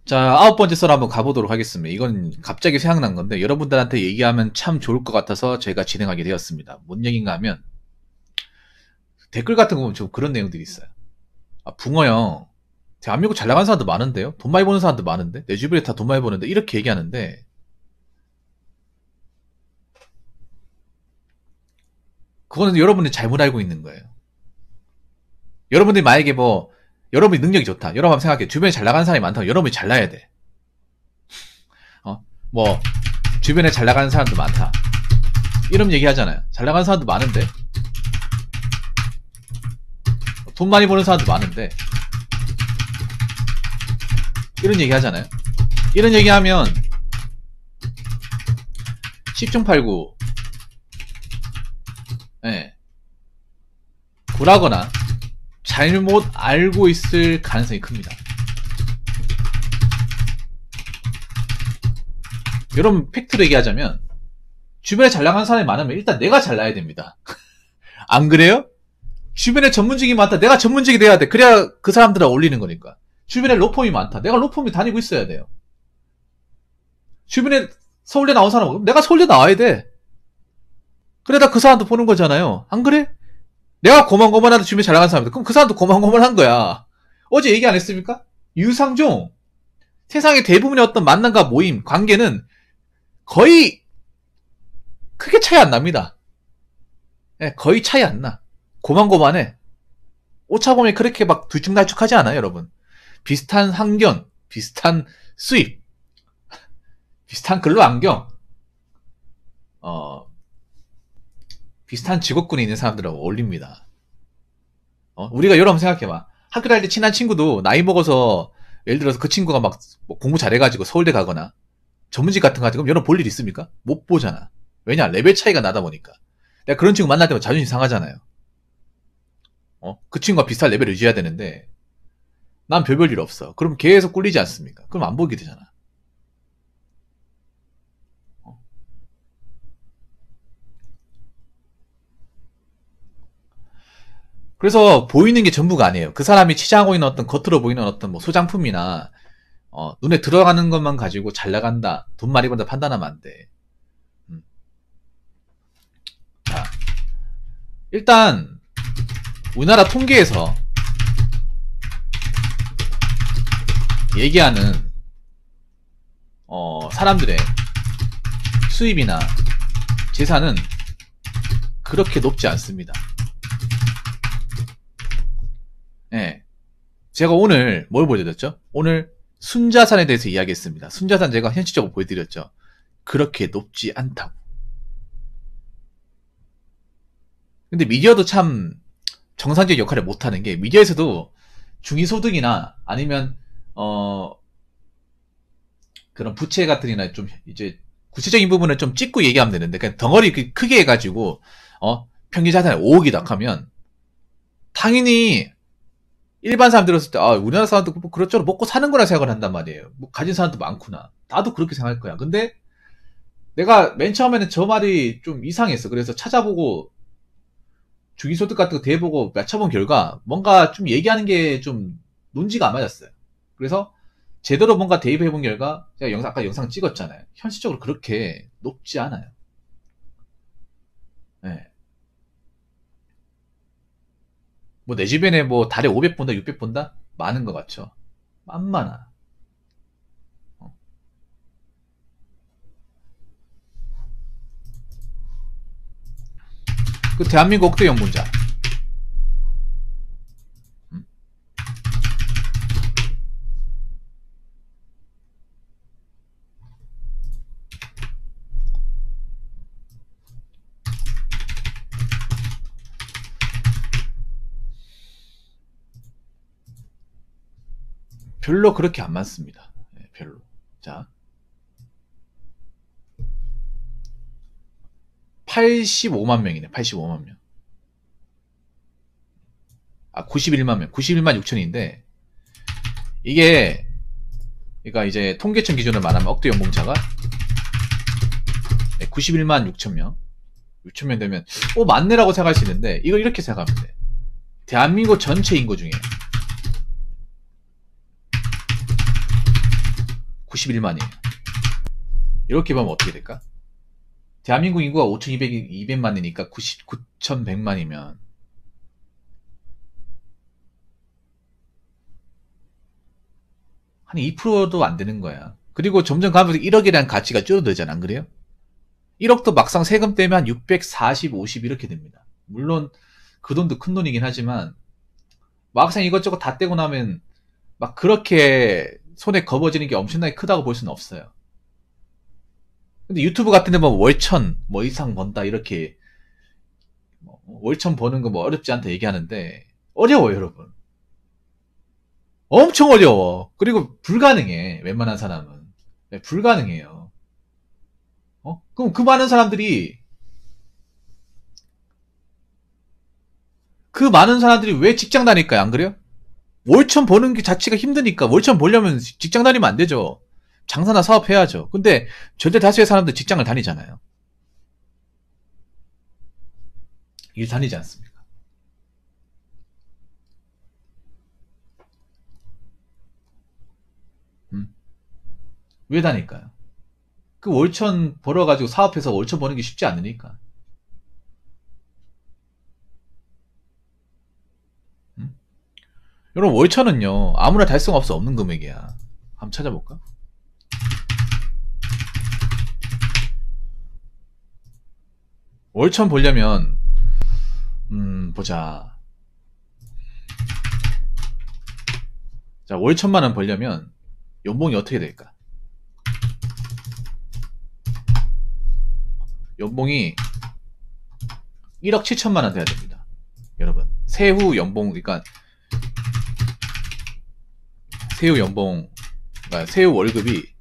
자, 9번째 썰 한번 가보도록 하겠습니다. 이건 갑자기 생각난 건데 여러분들한테 얘기하면 참 좋을 것 같아서 제가 진행하게 되었습니다. 뭔 얘기인가 하면 댓글 같은 거 보면 좀 그런 내용들이 있어요. 아, 붕어 형, 대한민국 잘 나가는 사람도 많은데요? 돈 많이 버는 사람도 많은데? 내 주변에 다 돈 많이 버는데? 이렇게 얘기하는데 그거는 여러분이 잘못 알고 있는 거예요. 여러분들이 만약에 뭐 여러분이 능력이 좋다. 여러분 한번 생각해. 주변에 잘 나가는 사람이 많다고 여러분이 잘나야 돼. 뭐 주변에 잘 나가는 사람도 많다. 이런 얘기 하잖아요. 잘 나가는 사람도 많은데 돈 많이 버는 사람도 많은데 이런 얘기 하잖아요. 이런 얘기 하면 10중 8구 굴하거나 잘못 알고 있을 가능성이 큽니다. 여러분 팩트로 얘기하자면 주변에 잘 나가는 사람이 많으면 일단 내가 잘 나야 됩니다. 안 그래요? 주변에 전문직이 많다. 내가 전문직이 돼야 돼. 그래야 그 사람들을 어울리는 거니까. 주변에 로펌이 많다. 내가 로펌이 다니고 있어야 돼요. 주변에 서울대 나온 사람은 내가 서울대 나와야 돼. 그래다 그 사람도 보는 거잖아요. 안 그래? 내가 고만고만하다 주변에 잘 나가는 사람들. 그럼 그 사람도 고만고만한 거야. 어제 얘기 안 했습니까? 유상종. 세상의 대부분의 어떤 만남과 모임, 관계는 거의 크게 차이 안 납니다. 거의 차이 안 나. 고만고만해. 오차범위 그렇게 막 들쭉날쭉하지 않아요, 여러분. 비슷한 환경, 비슷한 수입, 비슷한 근로 환경, 비슷한 직업군에 있는 사람들하고 어울립니다. 우리가 여러분 생각해봐. 학교 다닐 때 친한 친구도 나이 먹어서 예를 들어서 그 친구가 막 공부 잘해가지고 서울대 가거나 전문직 같은 거 가지고 여러분 볼 일 있습니까? 못 보잖아. 왜냐? 레벨 차이가 나다 보니까. 내가 그런 친구 만날 때마다 자존심 상하잖아요. 그 친구가 비슷한 레벨을 유지해야 되는데 난 별별 일 없어. 그럼 계속 꿀리지 않습니까? 그럼 안 보게 되잖아. 그래서 보이는 게 전부가 아니에요. 그 사람이 치장하고 있는 어떤 겉으로 보이는 어떤 뭐 소장품이나 눈에 들어가는 것만 가지고 잘 나간다, 돈 많이 번다 판단하면 안 돼. 자, 일단 우리나라 통계에서 얘기하는 사람들의 수입이나 재산은 그렇게 높지 않습니다. 제가 오늘 뭘 보여드렸죠? 오늘 순자산에 대해서 이야기했습니다. 순자산 제가 현실적으로 보여드렸죠. 그렇게 높지 않다고. 근데 미디어도 참 정상적 역할을 못하는 게 미디어에서도 중위소득이나 아니면 그런 부채 같은이나 좀 이제 구체적인 부분을 좀 찍고 얘기하면 되는데 그냥 덩어리 크게 해가지고 평균 자산이 5억이다 하면 당연히 일반 사람 들었을 때 우리나라 사람도 뭐 그렇죠 먹고 사는 거라 생각을 한단 말이에요. 뭐 가진 사람도 많구나. 나도 그렇게 생각할 거야. 근데 내가 맨 처음에는 저 말이 좀 이상했어. 그래서 찾아보고 중위소득 같은 거 대보고 맞춰본 결과 뭔가 좀 얘기하는 게 좀 논지가 안 맞았어요. 그래서 제대로 뭔가 대입해본 결과 제가 아까 영상 찍었잖아요. 현실적으로 그렇게 높지 않아요. 뭐 내 주변에 뭐 달에 500 본다 600 본다? 많은 것 같죠. 만만하. 그 대한민국 억대 연봉자. 별로 그렇게 안 많습니다. 별로. 자. 85만 명이네. 85만 명. 91만 명. 91만 6천인데 이게 그러니까 이제 통계청 기준으로 말하면 억대 연봉자가 91만 6천 명. 6천 명 되면 많네라고 생각할 수 있는데 이걸 이렇게 생각하면 돼. 대한민국 전체 인구 중에 91만이에요. 이렇게 보면 어떻게 될까? 대한민국 인구가 5,200만이니까 9,100만이면 한 2%도 안 되는 거야. 그리고 점점 가면서 1억에 대한 가치가 줄어들잖아, 안 그래요? 1억도 막상 세금 떼면 한 640, 50 이렇게 됩니다. 물론 그 돈도 큰 돈이긴 하지만 막상 이것저것 다 떼고 나면 막 그렇게 손에 거머쥐는 게 엄청나게 크다고 볼 수는 없어요. 근데 유튜브 같은 데 뭐 월천 뭐 이상 번다 이렇게 월천 버는 거 뭐 어렵지 않다 얘기하는데 어려워요, 여러분. 엄청 어려워. 그리고 불가능해. 웬만한 사람은. 네, 불가능해요. 그럼 그 많은 사람들이 왜 직장 다닐까요? 안 그래요? 월천 버는 게 자체가 힘드니까 월천 벌려면 직장 다니면 안 되죠. 장사나 사업해야죠. 근데 절대 다수의 사람들 직장을 다니잖아요. 일 다니지 않습니까? 왜 다닐까요? 그 월천 벌어가지고 사업해서 월천 버는 게 쉽지 않으니까. 여러분, 월천은요, 아무나 달성 없어 없는 금액이야. 한번 찾아볼까? 월천 벌려면, 보자. 자, 월천만 원 벌려면, 연봉이 어떻게 될까? 연봉이 1억 7천만 원 돼야 됩니다. 여러분, 세후 연봉, 그러니까, 세후 연봉, 그러니까 세후 월급이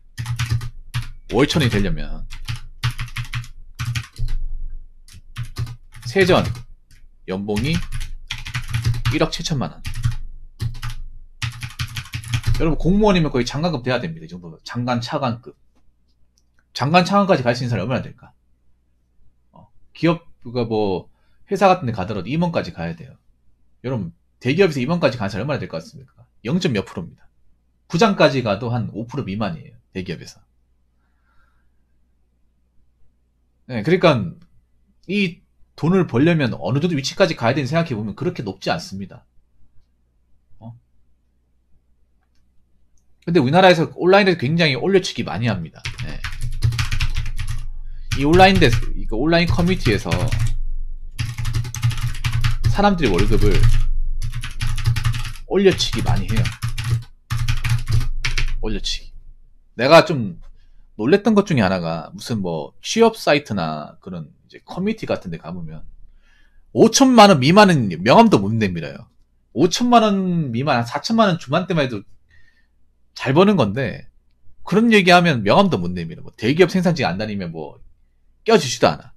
월천이 되려면, 세전 연봉이 1억 7천만 원. 여러분, 공무원이면 거의 장관급 돼야 됩니다. 이 정도. 장관, 차관급. 장관, 차관까지 갈 수 있는 사람이 얼마나 될까? 기업, 뭐, 회사 같은 데 가더라도 임원까지 가야 돼요. 여러분, 대기업에서 임원까지 가는 사람이 얼마나 될 것 같습니까? 0. 몇 프로입니다. 부장까지 가도 한 5% 미만이에요. 대기업에서. 네, 그러니까, 이 돈을 벌려면 어느 정도 위치까지 가야 되는 생각해보면 그렇게 높지 않습니다. 근데 우리나라에서 온라인에서 굉장히 올려치기 많이 합니다. 네. 이 온라인 커뮤니티에서 사람들이 월급을 올려치기 많이 해요. 올려치기. 내가 좀 놀랬던 것 중에 하나가 무슨 뭐 취업 사이트나 그런 이제 커뮤니티 같은 데 가보면 5천만 원 미만은 명함도 못 내밀어요. 5천만 원 미만, 한 4천만 원 중반대만 해도 잘 버는 건데 그런 얘기하면 명함도 못 내밀어. 뭐 대기업 생산직 안 다니면 뭐 껴주지도 않아.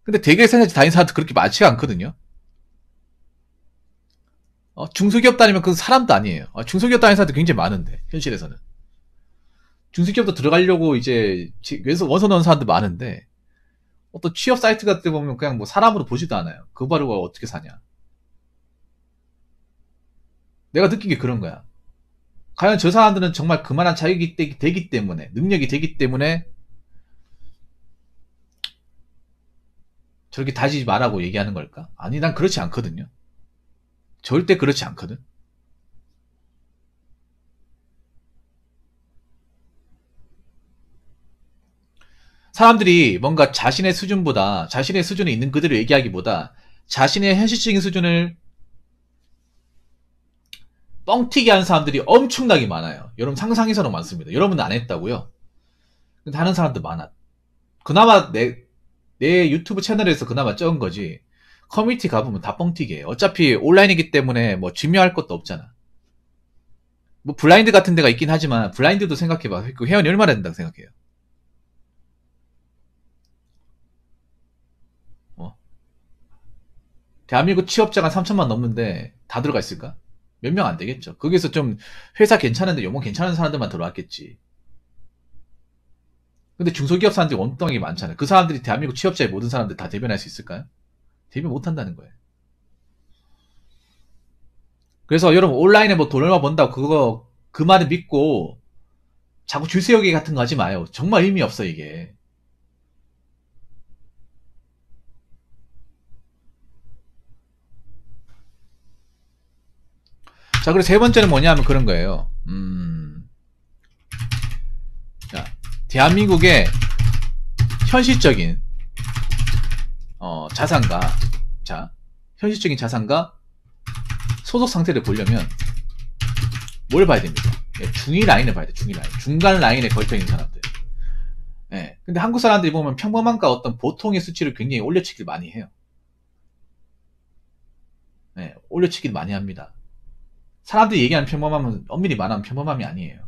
근데 대기업 생산직 다니는 사람도 그렇게 많지가 않거든요. 중소기업 다니면 그 사람도 아니에요. 중소기업 다니는 사람도 굉장히 많은데 현실에서는 중소기업도 들어가려고 이제 원서 넣은 사람도 많은데 어떤 취업 사이트 같은 데 보면 그냥 뭐 사람으로 보지도 않아요. 그 바르고 어떻게 사냐. 내가 느낀 게 그런 거야. 과연 저 사람들은 정말 그만한 자격이 되기 때문에, 능력이 되기 때문에 저렇게 다지지 말라고 얘기하는 걸까? 아니, 난 그렇지 않거든요. 절대 그렇지 않거든. 사람들이 뭔가 자신의 수준에 있는 그대로 얘기하기보다 자신의 현실적인 수준을 뻥튀기 하는 사람들이 엄청나게 많아요. 여러분 상상해서는 많습니다. 여러분은 안 했다고요? 근데 하는 사람도 많아. 그나마 내 유튜브 채널에서 그나마 적은 거지. 커뮤니티 가보면 다 뻥튀기예요. 어차피 온라인이기 때문에 뭐 증명할 것도 없잖아. 뭐 블라인드 같은 데가 있긴 하지만 블라인드도 생각해봐. 그 회원이 얼마나 된다고 생각해요? 대한민국 취업자가 3천만 넘는데 다 들어가 있을까? 몇 명 안 되겠죠. 거기서 좀 회사 괜찮은데 연봉 괜찮은 사람들만 들어왔겠지. 근데 중소기업 사람들이 원덩이 많잖아요. 그 사람들이 대한민국 취업자의 모든 사람들 다 대변할 수 있을까요? 대변 못 한다는 거예요. 그래서 여러분 온라인에 뭐 돈 얼마 번다고 그 말을 믿고 자꾸 줄 세우기 같은 거 하지 마요. 정말 의미 없어, 이게. 자, 그리고 세 번째는 뭐냐 하면 그런 거예요. 자, 대한민국의 현실적인, 자산가, 자, 현실적인 자산가 소속 상태를 보려면 뭘 봐야 됩니까? 예, 중위 라인을 봐야 돼, 중위 라인. 중간 라인에 걸쳐 있는 사람들. 예. 근데 한국 사람들이 보면 평범함과 어떤 보통의 수치를 굉장히 올려치기를 많이 해요. 예, 올려치기를 많이 합니다. 사람들이 얘기하는 평범함은 엄밀히 말하면 평범함이 아니에요.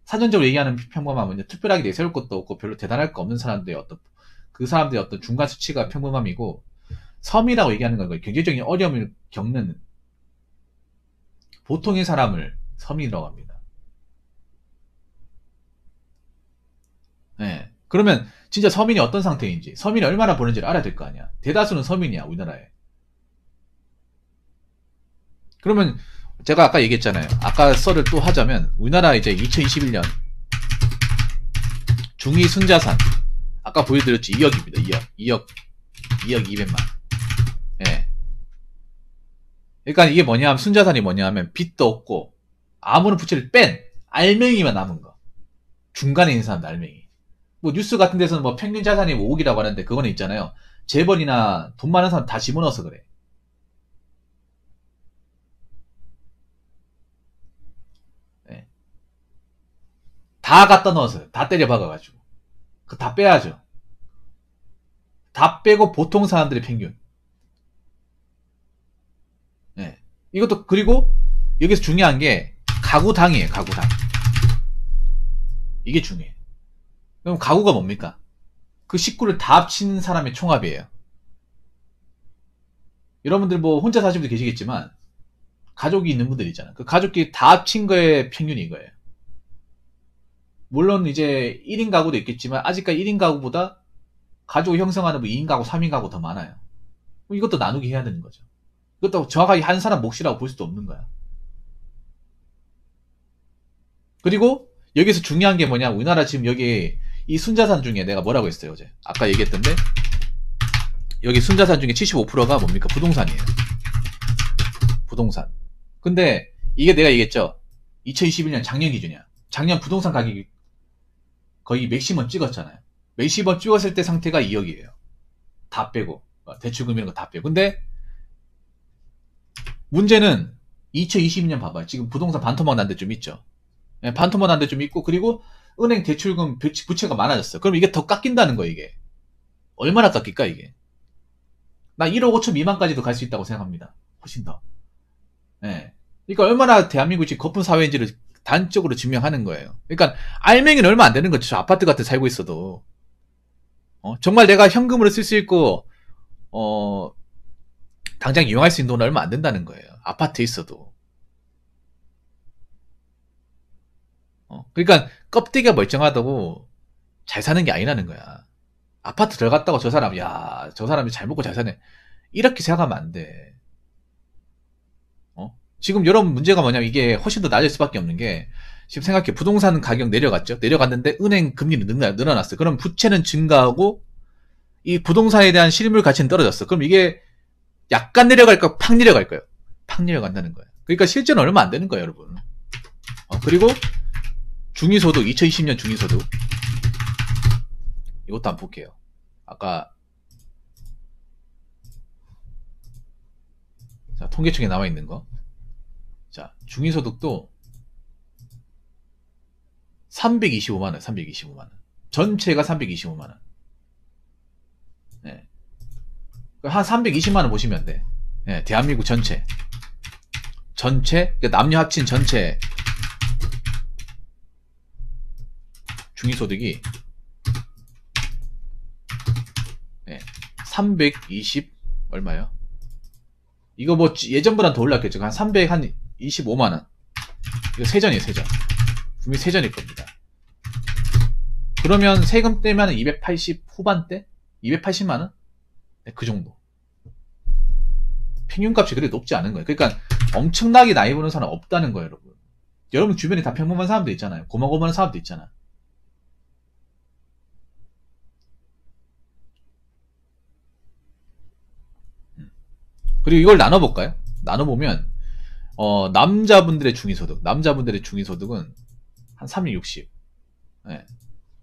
사전적으로 얘기하는 평범함은 특별하게 내세울 것도 없고 별로 대단할 거 없는 사람들의 어떤 그 사람들의 어떤 중간 수치가 평범함이고, 섬이라고 얘기하는 건 경제적인 어려움을 겪는 보통의 사람을 섬이라고 합니다. 네. 그러면 진짜 서민이 어떤 상태인지, 서민이 얼마나 버는지를 알아야 될 거 아니야. 대다수는 서민이야, 우리나라에. 그러면 제가 아까 얘기했잖아요. 아까 썰을 또 하자면 우리나라 이제 2021년 중위 순자산 아까 보여드렸지, 2억입니다. 2억 200만. 예. 그러니까 이게 뭐냐 하면, 순자산이 뭐냐 하면 빚도 없고 아무런 부채를 뺀 알맹이만 남은 거. 중간에 있는 사람들 알맹이. 뭐 뉴스 같은 데서는 뭐 평균 자산이 5억이라고 하는데, 그거는 있잖아요. 재벌이나 돈 많은 사람 다 집어넣어서 그래. 예. 다 갖다 넣어서 다 때려 박아가지고 그 다 빼야죠. 다 빼고 보통 사람들의 평균. 예. 이것도, 그리고 여기서 중요한 게 가구당이에요. 가구당. 이게 중요해. 그럼 가구가 뭡니까? 그 식구를 다 합친 사람의 총합이에요. 여러분들 뭐 혼자 사시는 분들 계시겠지만 가족이 있는 분들 있잖아요. 그 가족끼리 다 합친 거의 평균이 이거예요. 물론 이제 1인 가구도 있겠지만 아직까지 1인 가구보다 가족을 형성하는 뭐 2인 가구, 3인 가구 더 많아요. 이것도 나누기 해야 되는 거죠. 이것도 정확하게 한 사람 몫이라고 볼 수도 없는 거야. 그리고 여기서 중요한 게 뭐냐, 우리나라 지금 여기 이 순자산 중에 내가 뭐라고 했어요, 어제. 아까 얘기했던데, 여기 순자산 중에 75%가 뭡니까? 부동산이에요. 부동산. 근데 이게 내가 얘기했죠. 2021년 작년 기준이야. 작년 부동산 가격이 거의 맥시멈 찍었잖아요. 맥시멈 찍었을 때 상태가 2억이에요. 다 빼고. 대출금 이런 거 다 빼고. 근데 문제는 2022년 봐봐요. 지금 부동산 반토막 난 데 좀 있죠. 네, 반토막 난 데 좀 있고, 그리고 은행 대출금 부채가 많아졌어. 그럼 이게 더 깎인다는 거예요, 이게. 얼마나 깎일까, 이게? 나 1억 5천 미만까지도 갈 수 있다고 생각합니다. 훨씬 더. 네. 그러니까 얼마나 대한민국이 지금 거품 사회인지를 단적으로 증명하는 거예요. 그러니까 알맹이는 얼마 안 되는 거죠. 저 아파트 같은 데 살고 있어도. 정말 내가 현금으로 쓸 수 있고, 당장 이용할 수 있는 돈은 얼마 안 된다는 거예요. 아파트에 있어도. 그러니까 껍데기가 멀쩡하다고 잘 사는 게 아니라는 거야. 아파트 들어갔다고 저 사람, 야, 저 사람이 잘 먹고 잘 사네, 이렇게 생각하면 안 돼. 지금 여러분 문제가 뭐냐면, 이게 훨씬 더 낮을 수밖에 없는 게, 지금 생각해. 부동산 가격 내려갔죠? 내려갔는데 은행 금리는 늘어났어요. 그럼 부채는 증가하고 이 부동산에 대한 실물 가치는 떨어졌어. 그럼 이게 약간 내려갈까? 팍 내려갈까요? 팍 내려간다는 거예요. 그러니까 실제는 얼마 안 되는 거예요, 여러분. 그리고 중위소득, 2020년 중위소득. 이것도 한번 볼게요. 아까 자, 통계청에 나와 있는 거. 자, 중위소득도 325만원, 325만원. 전체가 325만원. 네. 한 320만원 보시면 돼. 네, 대한민국 전체. 그러니까 남녀 합친 전체 중위소득이 320 얼마요? 이거 뭐 예전보다 더 올랐겠죠. 한 325만원. 이거 세전이에요, 세전. 분명히 세전일 겁니다. 그러면 세금 떼면 280 후반대? 280만원? 네, 그 정도. 평균값이 그렇게 높지 않은 거예요. 그러니까 엄청나게 나이 버는 사람 없다는 거예요, 여러분. 여러분 주변에 다 평범한 사람도 있잖아요. 고만고만한 사람도 있잖아. 그리고 이걸 나눠볼까요? 나눠보면 남자분들의 중위소득은 한 360. 예.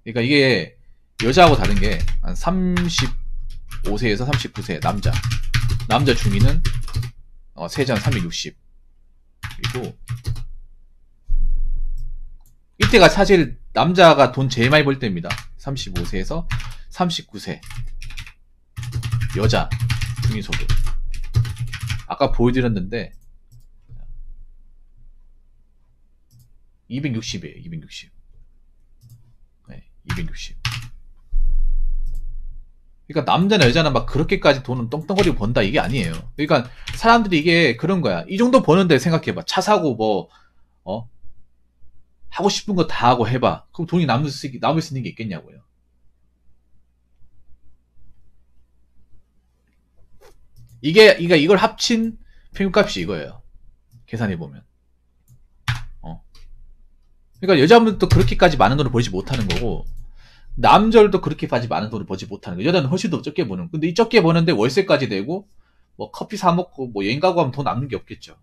그러니까 이게 여자하고 다른 게 한 35세에서 39세 남자 중위는 세전 360. 그리고 이때가 사실 남자가 돈 제일 많이 벌 때입니다. 35세에서 39세 여자 중위소득. 아까 보여드렸는데 260이에요. 260. 네, 260. 그러니까 남자나 여자나 막 그렇게까지 돈은 떵떵거리고 번다 이게 아니에요. 그러니까 사람들이 이게 그런 거야. 이 정도 버는데 생각해봐. 차 사고 뭐 하고 싶은 거 다 하고 해봐. 그럼 돈이 남을 수 있는 게 있겠냐고요. 이걸 합친 평균값이 이거예요. 계산해보면. 그러니까 여자분들도 그렇게까지 많은 돈을 벌지 못하는 거고, 남자들도 그렇게까지 많은 돈을 벌지 못하는 거예요. 여자는 훨씬 더 적게 버는. 근데 이 적게 버는데 월세까지 내고, 뭐 커피 사 먹고, 뭐 여행 가고 하면 돈 남는 게 없겠죠.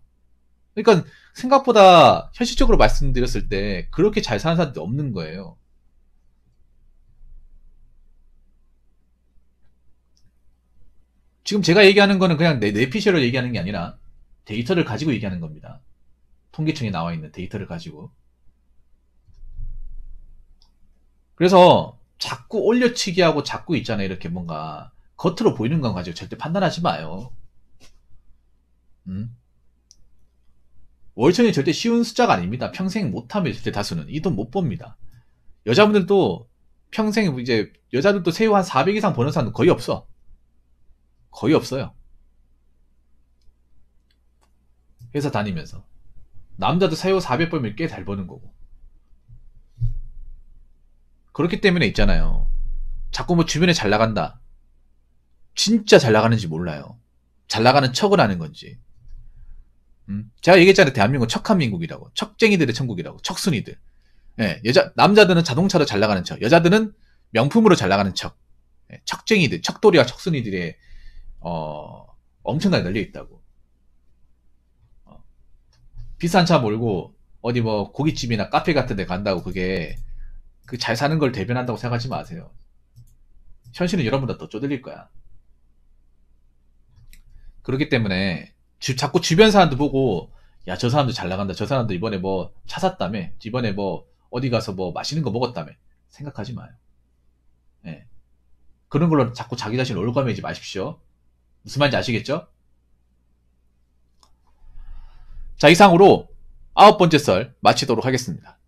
그러니까 생각보다 현실적으로 말씀드렸을 때 그렇게 잘 사는 사람들이 없는 거예요. 지금 제가 얘기하는 거는 그냥 내 피셜을 얘기하는 게 아니라 데이터를 가지고 얘기하는 겁니다. 통계청에 나와 있는 데이터를 가지고. 그래서 자꾸 올려치기 하고 자꾸 있잖아요. 이렇게 뭔가 겉으로 보이는 건 가지고 절대 판단하지 마요. 월천이 절대 쉬운 숫자가 아닙니다. 평생 못하면 절대 다수는 이 돈 못 법니다. 여자분들도 평생 이제 여자들도 세후 한 400 이상 버는 사람도 거의 없어. 거의 없어요. 회사 다니면서. 남자도 세후 400 벌면 꽤 잘 버는 거고. 그렇기 때문에 있잖아요. 자꾸 뭐 주변에 잘 나간다. 진짜 잘 나가는지 몰라요. 잘 나가는 척을 하는 건지. 제가 얘기했잖아요. 대한민국은 척한 민국이라고. 척쟁이들의 천국이라고. 척순이들. 예, 남자들은 자동차로 잘 나가는 척. 여자들은 명품으로 잘 나가는 척. 예, 척쟁이들, 척돌이와 척순이들의, 엄청나게 널려 있다고. 비싼 차 몰고, 어디 뭐, 고깃집이나 카페 같은 데 간다고 그게, 그 잘 사는 걸 대변한다고 생각하지 마세요. 현실은 여러분보다 더 쪼들릴 거야. 그렇기 때문에 자꾸 주변 사람들 보고 야, 저 사람도 잘 나간다. 저 사람도 이번에 뭐 차 샀다며. 이번에 뭐 어디 가서 뭐 맛있는 거 먹었다며. 생각하지 마요. 예. 그런 걸로 자꾸 자기 자신을 올가매지 마십시오. 무슨 말인지 아시겠죠? 자, 이상으로 9번째 썰 마치도록 하겠습니다.